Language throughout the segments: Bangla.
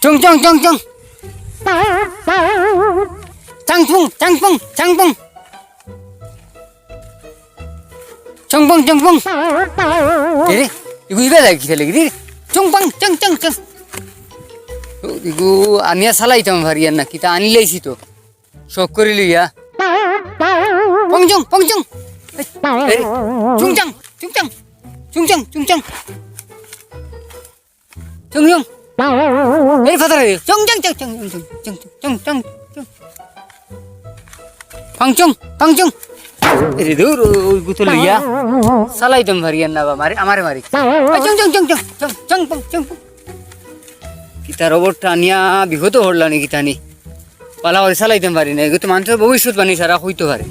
chung chung chung chung chang pung chang pung chang pung chung pung chung pung deh ibu ibu lagi kita lagi deh chung pung chung chung chung ibu ania salah itu varian nak kita anilai situ syukur liya pung chung chung chung chung chung chung chung chung chung chung chung Ini father ini, cung cung cung cung cung cung cung cung cung, pangcung pangcung, ini dulu betul ya, salah itu varian apa mari, amare mari, cung cung cung cung cung cung pang cung, kita robot tanya bihoto horla nih kita nih, pala orang salah itu varian, itu mantra bagus shoot bani sarah huitu hari.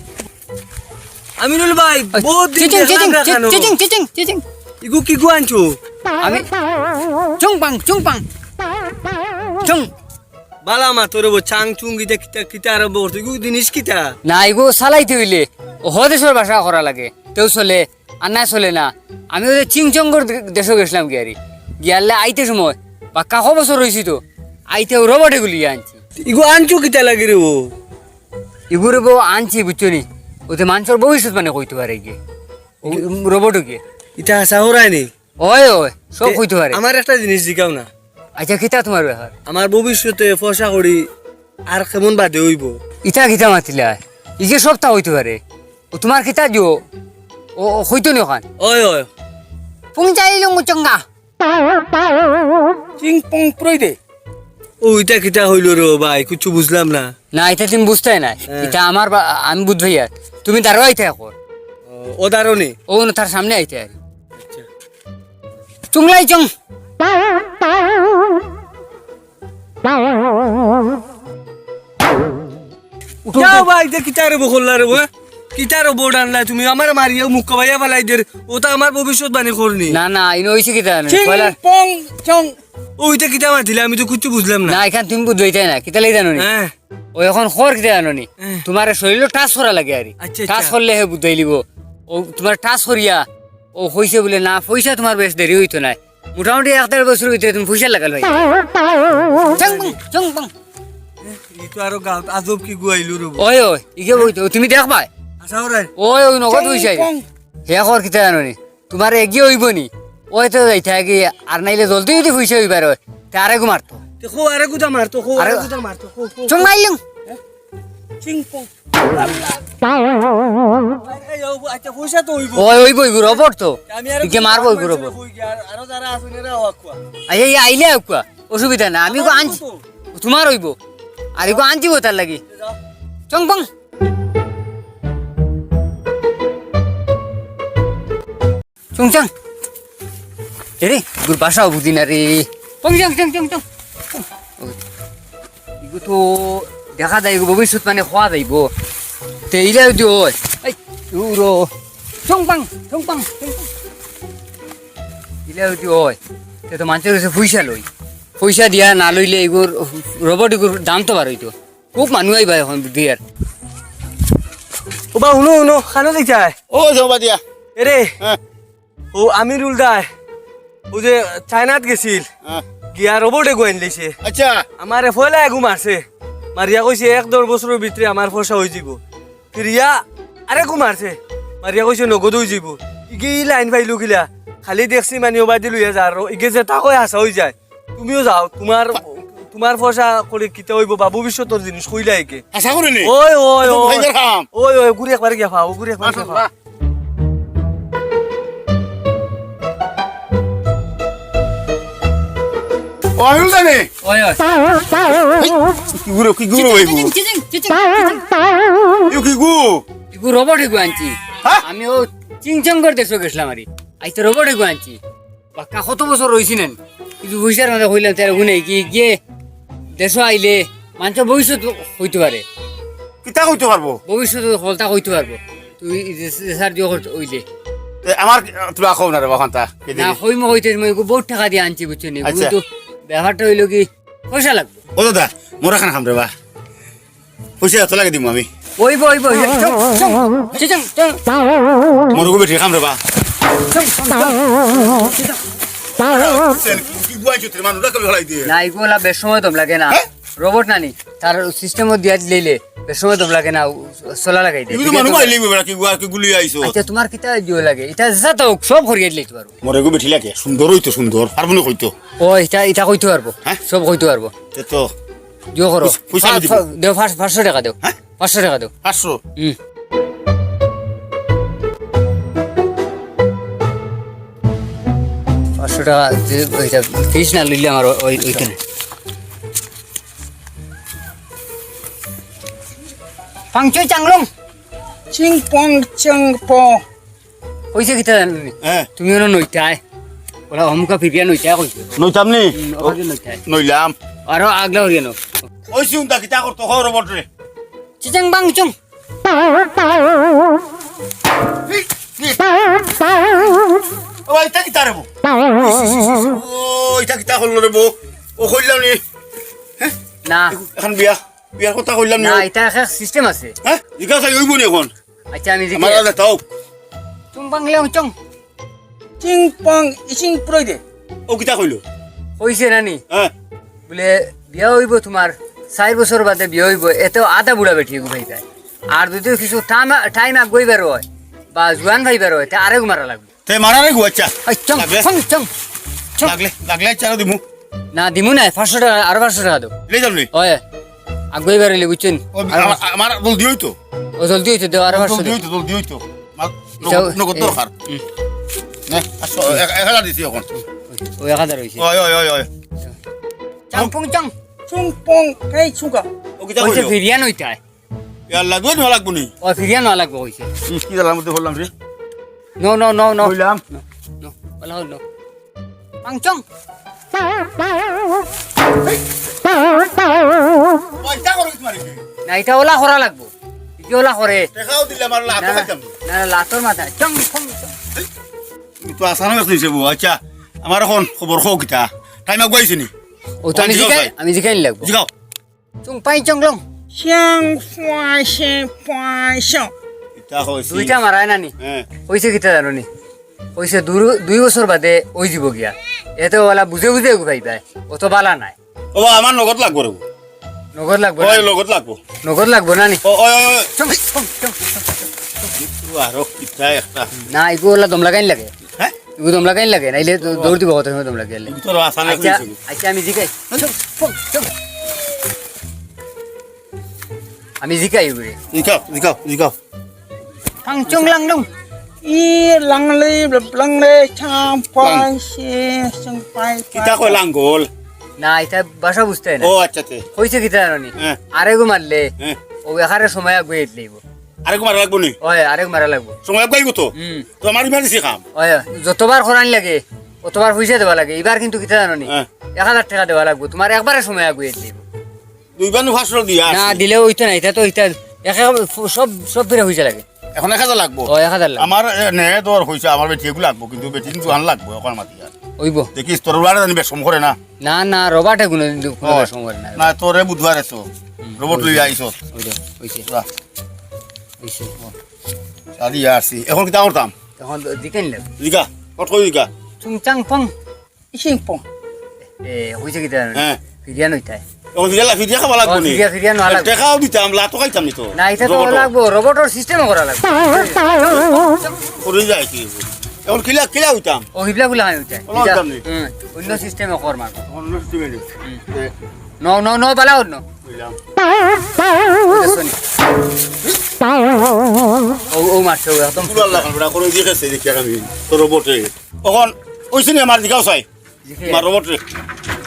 Aminul bhai, बहुत दिन cicing cicing cicing, इगु की गुआंचो Ami, cung pang chung. बाला मा तोरे वो चांग चुंग गीता किता किता आरंभ करतो इगु दिनिस किता না এগো চালাইতে হইলে হদেশের ভাষা করা লাগে তেও চলে আর না চলে না আমি ওই চিংচঙ্গর দেশে গেছিলাম কি আরি গিয়ালে আইতে সময় বা কাকো বছর হয়েছি তো আইতে রোবটে গুলি আনছি इगु आंचो किता लगे रे वो এগুলো বউ আনছি বুঝছো নি ওতে মানুষের ভবিষ্যৎ মানে কইতে পারে গিয়ে রোবটও গিয়ে इता हसा हो रहा है नहीं ওই ওই সব কইতে পারে আমার একটা জিনিস জিগাও না আচ্ছা কিতা তোমার ব্যাপার আমার ভবিষ্যতে ফসা করি আর কেমন বাদে হইব ইটা কিতা মাতিলা ইকে সপ্তাহ হইতে পারে ও তোমার কিতা দিও ও হইতো নি ওখান ওই ওই পুংচাইলুং চঙ্গা চিং পং প্রই দে ও ইটা কিতা হইল রে ভাই কিছু বুঝলাম না না এটা তুমি বুঝতে না এটা আমার আমি বুঝবই আর তুমি তারও আইতে এখন ও দারোনি ও না তার সামনে আইতে আর চুংলাই চং যাও ভাই দে কিতা রে বখল্লা রে কিতা রে বোর্ড আনলা তুমি আমার মারিয়া মুখ কবাইয়া ফেলাই দে ও তো আমার ভবিষ্যৎ বাণী করনি না না ইনো হইছে কিতা না চিং কয়লা পং চং ওইটা কিতা মাতিলে আমি তো কিছু বুঝলাম না না এখান তুমি বুঝবই না কিতা লাগি জানো নি হ্যাঁ ও এখন খর কিতা জানো নি হ্যাঁ। তোমার শরীর টাচ করা লাগে আর আচ্ছা, টাচ আচ্ছা। করলে হে বুঝাই লিব ও তোমার টাচ করিয়া ও হইছে বলে না পয়সা তোমার বেশ দেরি হইতো না মোটামুটি 1.5 বছর ভিতরে তুমি পয়সা লাগাল ভাই চং পং ই তো আরো গাঁত আজব কি গুয়াইলু রে ওই ওই ইকে বইতো তুমি দেখবা আশা ওরাই ওই ওই নগদ পয়সা হে কর কিতা জানো নি তোমার এগিয়ে হইব নি ওই তো যাইতে আগে আর নাইলে জলদি যদি পয়সা হইবার হয় তা আরে মারতো দেখো আরে গুদা মারতো খো আরে গুদা মারতো খো খো চং মাইলুং চিং পং এই ও আচ্ছা পয়সা তো হইব ওই ওই বই রবট তো আমি আরো ইকে মারবো ওই রবট আরো যারা আসুনে রে ওয়াকুয়া এই আইলে আকুয়া অসুবিধা না আমি গো আনছি তোমার হইব আর এগো আনছি তার লাগি চং পং চং চং এরে গুর বাসাও বুঝি না রে পং চং চং চং চং এগো তো দেখা যায় ভবিষ্যৎ মানে খোয়া যাইব তে ইলা দিও এই উরো চং পং চং পং ইলা দিও তে তো মানুষের কাছে পয়সা লই পয়সা দিয়া না লইলে এগুর রবট এগুর দাম তো বার হইতো খুব মানুষ আইবা এখন বুদ্ধি আর ও বা উনো উনো খানো দেখায় ও জমা দিয়া এরে হ্যাঁ ও আমিরুল দায় ও যে চায়নাত গেছিল হ্যাঁ গিয়া রোবটে গোয়েন লেছে আচ্ছা আমারে ফয়লা এগু মারছে মারিয়া কইছে 1-1.5 বছরের ভিতরে আমার ফসা হয়ে যাব ফিরিয়া আরে গু মারছে মারিয়া কইছে নগদ হয়ে যাব ইগে লাইন পাইলু গিলা খালি দেখছি মানে ওবা দিলু যা ইগে যে তাকই হাসা হয়ে যায় তুমিও যাও তোমার ফসা করে কিতে হইব বা ভবিষ্যতের জিনিস কইলা একে আশা করি নি ওই ওই তো ওই ভাইদের খাম ওই ওই গুড়ি একবার গিয়া খাও গুড়ি একবার গিয়া খাও ও আমিও জানি ওই ওই কি গুরু হইব ইউ কি গু এগু রবট এগু আনছি হ্যাঁ? আমি ও চিংচং করে দেশে গেছিলাম আরে আইতে রবট এগু আনছি বাক্কা কত বছর রইছি নেন কিন্তু পয়সার মধ্যে হইলাম তার গুনে কি গিয়ে দেশ আইলে মানুষের ভবিষ্যৎ হইতে পারে কিতা কইতে পারবো ভবিষ্যৎ হলতা হইতে পারবো তুই স্যার দিও হইলে আমার তুলা খাও না রে বাখানটা না হইম হইতে মই বহুত টাকা দিয়ে আনছি বুঝছো নি আচ্ছা। কিন্তু ব্যাপারটা হইলো কি পয়সা লাগবে ও দাদা মোরা খান খাম রে বা পয়সা এত লাগে দিমু আমি ওই বই বই চং চং মোর গো বেটি খাম রে বা চং চং কি গুয়াইছো তোর মানুষ রাখলে হলাই দিয়ে না এগুলা বেশ সময় দম লাগে না হ্যাঁ? রোবট নানি তার সিস্টেমত দিয়া দিলে বেশ সময় দম লাগে না সোলা লাগাই দে তুমি তো মানুষ মাইলি বেড়া কি গুয়া কি গুলি আইছো আচ্ছা তোমার কিতা দিও লাগে এটা যত সব করিয়ে দিলে পারবো মরে গো বেঠি লাগে সুন্দর হইতো সুন্দর আর মনে কইতো ও এটা কইতে পারবো হ্যাঁ? সব কইতে পারবো তে তো দিও করো পয়সা আমি দিব। দেও 500 টাকা দেও হ্যাঁ? 500 টাকা দেও 500 হুম 500 টাকা ওইটা ফিস না লইলে আমার ওইখানে পাংচুই চাংলং চিং পং চিং প কইছে কিতা জানি হ্যাঁ তুমি ওনো নইতাই ওলা অমুকা ফিরিয়া নইতাই কইছে নইতাম নি ওখানে নইতাই নইলাম আরো আগলা হরিয়া নো ওই সুন্দর কিতা করতো খবর বটরে চিচাং বাং চং ও এটা কিতা রে বো ও এটা কিতা হল রে বো ও কইলাম নি না এখন বিয়ার কথা কইলাম নি না এটা একটা সিস্টেম আছে হ্যাঁ জিজ্ঞাসা চাই হইব নি এখন আচ্ছা আমি আমার জিজ্ঞাসা আলে তাও চং বাং লেও চং চিং পং ইচিং প্রই দে ও কিতা কইলো কইছে নানি হ্যাঁ বলে বিয়া হইব তোমার 4 বছর বাদে বিয়া হইব এত আধা বুড়া বেটি ভাই যায় আর যদি কিছু টাইম আগ গইবার হয় বা জোয়ান ভাইবার হয় তা আরেক মারা লাগবে তে মারা রে গুয়াচ্ছা আই চং লাগলে? চং চং চং লাগলে চারা দিমু না দিমু না 500 টাকা আর 500 টাকা দাও লে যাম নি ওই আগ গইবার হইলে বুঝছেন ও আমার জলদি হইতো ও জলদি হইতে দাও আর 500 জলদি দাও হইতো জলদি হইতো এটাও- নগদ দরকার হুম, নে আসো 1000 দিছি এখন ওই 1000 হইছে ওই ওই ওই ওই চং পং চং চুং পং কাই চুকা ও কিতা কইছে কইলো ফিরিয়া নইতাই ইয়ার লাগবে না লাগবে নি ও ফিরিয়া না লাগবে কইছে কি দালার মধ্যে বললাম রে নো নো নো নো কইলাম নো বলা হলো পাং চং পয়সা করো তোমার না এটা ওলা করা লাগবো কি ওলা করে টাকাও দিলে আমার লাভ না খাইতাম না লাতর মাথা চং পং চং তুমি তো আসানো মেসেজ বউ আচ্ছা আমার এখন খবর খো কিতা টাইম আগুয়াইছে নি ও তো আমি জিকাই লাগবো জিগাও চং পাই চং লং 香花香花香， কিতা হইছে দুইটা মারায় নানি হ্যাঁ কইছে কিতা জানো নি কইছে 2 বছর বাদে ওই যাব গিয়া এতে ওলা বুঝে বুঝে ভাই ভাই ও তো বালা নাই ও আমার নগদ লাগবো রে নগদ লাগবো ওই নগদ লাগবো নগদ লাগবো নানি ও ওই ওই চং চং চং আরো কিতা একটা না ইগো ওলা দম লাগাইন লাগে হ্যাঁ ইগো দম লাগাইন লাগে নাইলে দৌড় দিব কত দম লাগাইলে তোর আসানো আচ্ছা কইছে আচ্ছা আমি জিকাই চং পং চং আমি জিকাই উড়ে জিগাও জিগাও জিগাও পাং চং লাং লং 一啷嘞啷嘞唱花香香拜 কিতা কই লাঙ্গল না এটা ভাষা বুঝতে না ও আচ্ছা তে কইছে কিতা জানো নি হ্যাঁ আরেগো মারলে হ্যাঁ ও এখানে সময় আগুয়ে দিলেইব আরে কুমার লাগবো নি ওই আরেক মারা লাগবো সময় আগুয়াইব তো হুম তো আমার ইমার্জেন্সি কাম ওই যতবার খরান লাগে অতবার পয়সা দেওয়া লাগে এবার কিন্তু কিতা জানো নি হ্যাঁ 1000 টাকা দেওয়া লাগবো তোমার একবারে সময় আগুয়ে দিলেইব দুইবার 500 দিয়া না দিলেও ওইটা না এটা তো এটা সব সব ফিরে হইছে লাগে এখন 1000 লাগবো ও 1000 লাগে আমার নে দর হইছে আমার বেটি এগুলো লাগবো কিন্তু বেটি কিন্তু আন লাগবো এখন মাতি আর ওইব দেখিস তোর বারে জানি বেশম করে না না না রবাটে কোনো সময় না না তোরে বুধবারে তো রোবট লই আইছো ওইটা হইছে হইছে সারি আসি এখন কিতা করতাম তখন দিকেন লাগে জিগা কত কই জিগা চুংচাং পং 一心蹦， এ হইছে কিতা জানো হ্যাঁ ফিরিয়া নইতাই এখন জিগা ফিরিয়া খাবা লাগবো নি ফিরিয়া না লাগবে টাকাও দিতাম লাতো খাইতাম নি তো না এটা তো লাগবো রোবটর সিস্টেম করা লাগবে করে যায় কি এখন কিলা কিলা হইতাম ও হিবলা গুলা হয় ওইটা ওলা দাম নেই। অন্য সিস্টেমে কর মারবো এখন সিস্টেমে দিই নো নো নো বালা অন্য কইলাম ও ও মারছে ও একদম পুরো আল্লাহ কালবড়া করে দিয়ে গেছে দেখি আমি তো রোবটে এখন ওইছে নি আমার জিগাও চাই আমার রোবটে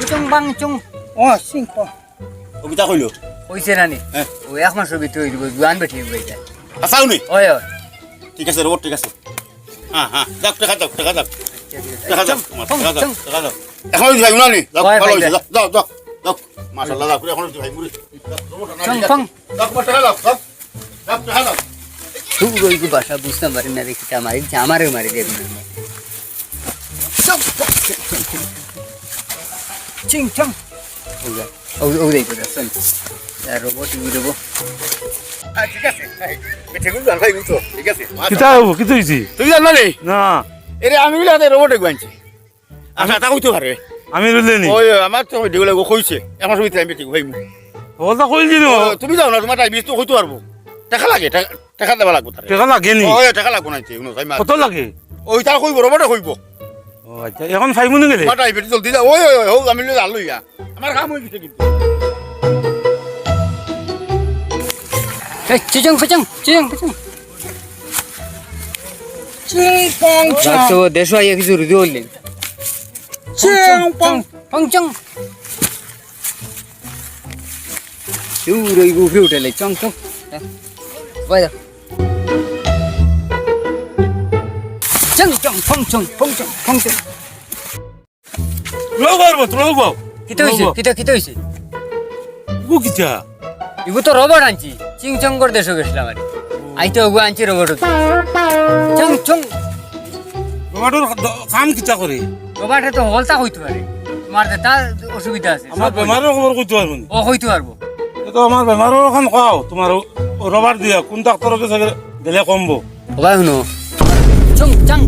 চুং বাং চুং 哦，心蹦， ও কিতা কইলো হইছে নানি হ্যাঁ ও এক মাসের ভিতরে হয়ে যাব জোয়ান বেঠি হয়ে যায় আসাও নি ওই ওই ঠিক আছে রোবট ঠিক আছে হ্যাঁ হ্যাঁ যাক টাকা যাক টাকা যাক টাকা যাক টাকা যাক টাকা যাক এখন যাই না নি যাও হয়, ভালো হয়, হইছে যাও যাও যাও মাশাআল্লাহ যাও এখন ভাই মুড়ি চং ফং যাক টাকা যাও যাও যাক টাকা যাও তুই ওই ভাষা বুঝতে পারি না দেখি আমারে আমারে মারি দেব চিং চং ও ও দেই তো শুন রোবট রোবট ঠিক আছে বেটে গুলো ভাই গুলো ঠিক আছে কিতা হবো কিতা হইছি তুই জানো নি না এরে আমি বলে রোবটে গুয়াইছি আচ্ছা তা কইতে পারে আমি রুলে নি ওই আমার তো ডিগুলা কইছে এখন সব টাইম বেটি হইমু ওটা কইলি নি তুমি যাও না তোমার টাইম তো হইতো পারবো টাকা লাগে টাকা দেওয়া লাগবো তার টাকা লাগে নি ওই টাকা লাগবো না কোনো টাইম কত লাগে ওই তার কইব রবটে কইব ও আচ্ছা এখন ফাইমু নি গেলে তোমার টাইম বেটি জলদি যা ওই ওই ওই আমি লই আলুইয়া আমার কাম হই গেছে কিন্তু এই চিচং ফচং চিচং ফচং চিং পং চং তো দেশো আইয়া কিছু রুদি হইলেন চিং পং ফংচং রই গুফি উঠেলে চং চং বাই দা চং চং ফংচং ফংচং ফংচং লোক পারবো তো লোক পাও কিতে হইছে কিতে হইছে গু কিটা ইগু তো রবট আনছি চিং চং করে দেশো গেছিলাম আরে আইতে ওগু আনছি রবট চং চং রবাটোর কাম কিটা করে রবটে তো হলতা হইতে পারে তোমার তা অসুবিধা আছে আমার বেমারের খবর কইতে পারবো নি ও হইতে পারবো তো আমার বেমারের এখন খাও তোমার রবার দিয়া কোন ডাক্তারকে গেলে কমবো ওবাই শুনো চং চং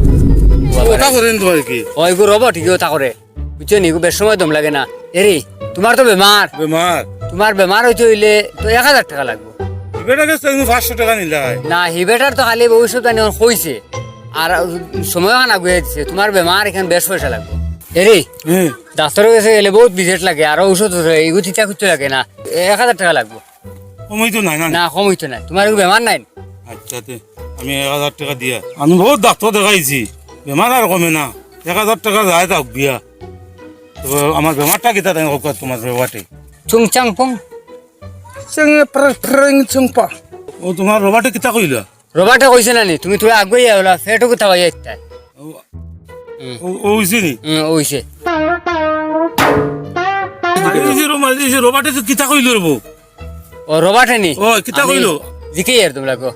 ওটা করেন তোমার কি ও এগু রবট ইগু তা করে বুঝছো নি বেশ সময় দম লাগে না এরে তোমার তো বেমার বেমার তোমার বেমার হইতে হইলে তো 1000 টাকা লাগবে বেটা গেছে 500 টাকা নিলাই না হিবেটার তো খালি ভবিষ্যৎ জানি হইছে আর সময় খান আগুয়ে দিচ্ছে তোমার বেমার এখানে বেশ পয়সা লাগবে এরে ডাক্তারের কাছে গেলে বহুত বিজেট লাগে আর ঔষধ এগু চিন্তা করতে লাগে না 1000 টাকা লাগবে কমই তো নাই না না কম হইতো না তোমার এগু বেমার নাই আচ্ছা আমি 1000 টাকা দিয়া আমি বহুত ডাক্তার দেখাইছি বেমার আর কমে না 1000 টাকা যায় তাক বিয়া তো আমার বেমারটা কিতা তাই তোমার রবাটে চুং চাং পং চিং প্রং চিং পা ও তোমার রবাটে কিতা কইলা রবাটা কইছে না নি তুমি তোরা আগুয়ে হলা ফেটো কোথা হয়ে যাচ্ছে ও হইছে নি ওইছে এই যে রবাটে তো কিতা কইলো রে বউ ও রবাটে নি ও কিতা কইলো জিকে আর তোমরা কো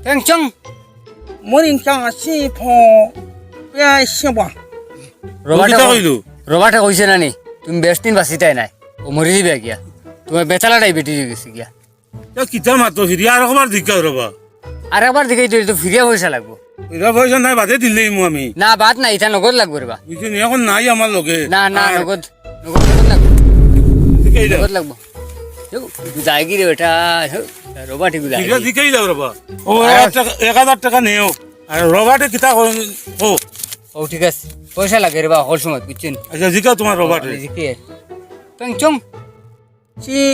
চং চং মরিং চাং সি ফং ইয়া শিবা রবাটে কিতা কইলো রবাটে কইছে না নি তুমি বেশ দিন বাঁচিতাই নাই ও মরি দিবে গিয়া তোমার বেতালা ডায়াবেটিস হয়ে গেছে গিয়া কিতা মাতো ফিরি আর একবার দিকা রবা আর একবার দিকে তো ফিরিয়া পয়সা লাগবো এটা পয়সা নাই বাদে দিলেই আমি না বাদ নাই এটা নগদ লাগবে রে বা বুঝলি এখন নাই আমার লগে না না নগদ নগদ লাগবে নগদ লাগবো যাই কি রে বেটা রবাটি গুলা দিকেই যাও রবা ও 1000 টাকা নেও আর রবাটে কিতা ও ও ঠিক আছে পয়সা লাগে রে বা হল সময় বুঝছেন আচ্ছা জিকা তোমার রবাটে জিকে চং চং চিং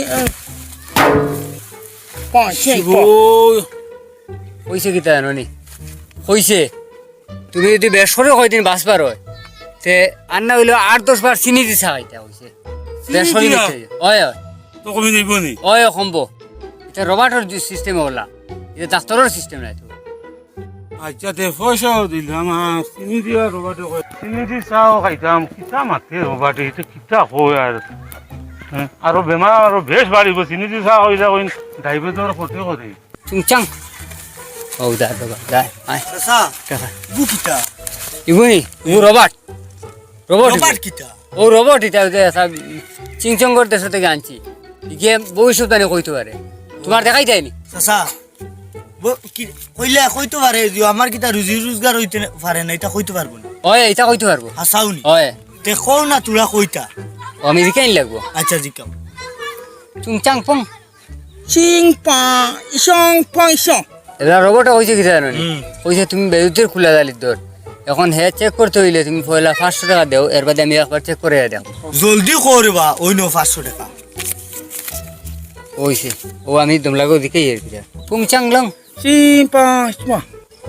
পং চিং ও পং কইছে কি তা জানো নি কইছে তুমি যদি বেশ করে কয়দিন বাঁচবার হয় তে আর না হইলেও 8-10 বার চিনি দিছা খাইতা কইছে বেশ করে দিয়া? দিতে ওয় তো কমি দিব নি ওয় কমবো এটা রবার্টর সিস্টেম হলা এটা ডাক্তারের সিস্টেম নাই তো আচ্ছা তে পয়সাও দিলাম চিনি দিয়া রবাটে চিনি দি চাও খাইতাম কিতা মাতে রবাটে এটা কিতা হয় আর আরো বেমার আরো বেশ বাড়িব চিনি দি চাও হইলা কইন ডায়াবেটিসের ক্ষতি করে চুং চাং ও দা বাবা দা আয় চাচা টাকা বুকিটা ইগুনি ইগু রবার্ট রবার্ট রবাট কিটা ও রবার্ট এটা সব চিংচং করতে সাথে আনছি ইগে ভবিষ্যৎ জানি কইতে পারে তোমার দেখাই যায়নি চাচা কইলে কইতে পারে যে আমার কিটা রুজি রোজগার হইতে পারে না এটা কইতে পারবো না ওয় এটা কইতে পারবো হাসাউনি ওয় তে কও না তোরা কইতা ও আমি জিকাইন লাগবো আচ্ছা জিকাও চুং চাং পং চিং পা ইসং পং ইসং এবার রোবটে কইছে কি জানো নি কইছে তুমি বিদ্যুতের খুলা জালির দর এখন হে চেক করতে হইলে তুমি পয়লা 500 টাকা দাও এর বাদে আমি একবার চেক করে দাও জলদি করবা ওই নো 500 টাকা কইছে ও আমি তোমলাগো দিকে এর কি পুং চাং লং চিং পা শিবা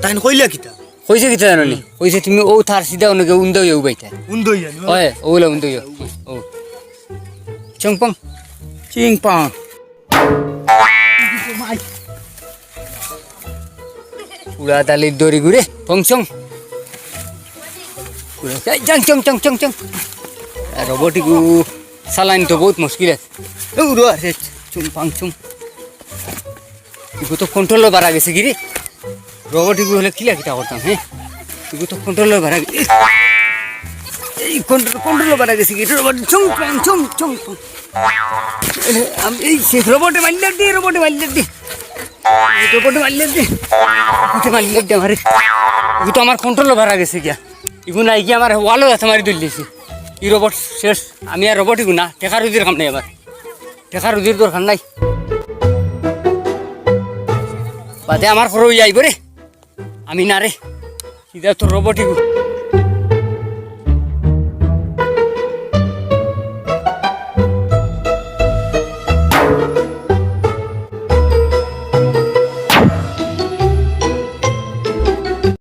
তাইন কইলা কিটা কইছে কি জানো নি কইছে তুমি ও থার সিধা ওনকে উন্দো ইউ বাইতা উন্দই জানি ওয় ওলা উন্দো ইউ ও চং পং চিং পা পুরা তালির দড়ি ঘুরে পং চং পুরা চং চং চং চং চং রোবটিকু চালানি তো বহুত মুশকিল আছে উড়ো আছে চুং পাং চুং ইগু তো কন্ট্রোল বাড়া গেছে কি রে রোবটিকু হলে কিলা কিটা করতাম হ্যাঁ ইগু তো কন্ট্রোল বাড়া এই কন্ট্রোল বাড়া গেছে কি রোবট চুং পাং চুং চুং আমি এই সে রোবটে মারলে দি রোবটে মারলে দি রোবটে মারলে দি উঠে মারলে দি আমারে ইগু তো আমার কন্ট্রোল বাড়া গেছে গিয়া ইগু নাই কি আমার ওয়ালও আছে মারি দিলিছি ই রোবট শেষ আমি আর রোবটই না টেকা রুজির কাম নেই আমার টেকা রুজির দরকার নাই বাদে আমার পরে আইব রে আমি না রে সিধা তো রোবটই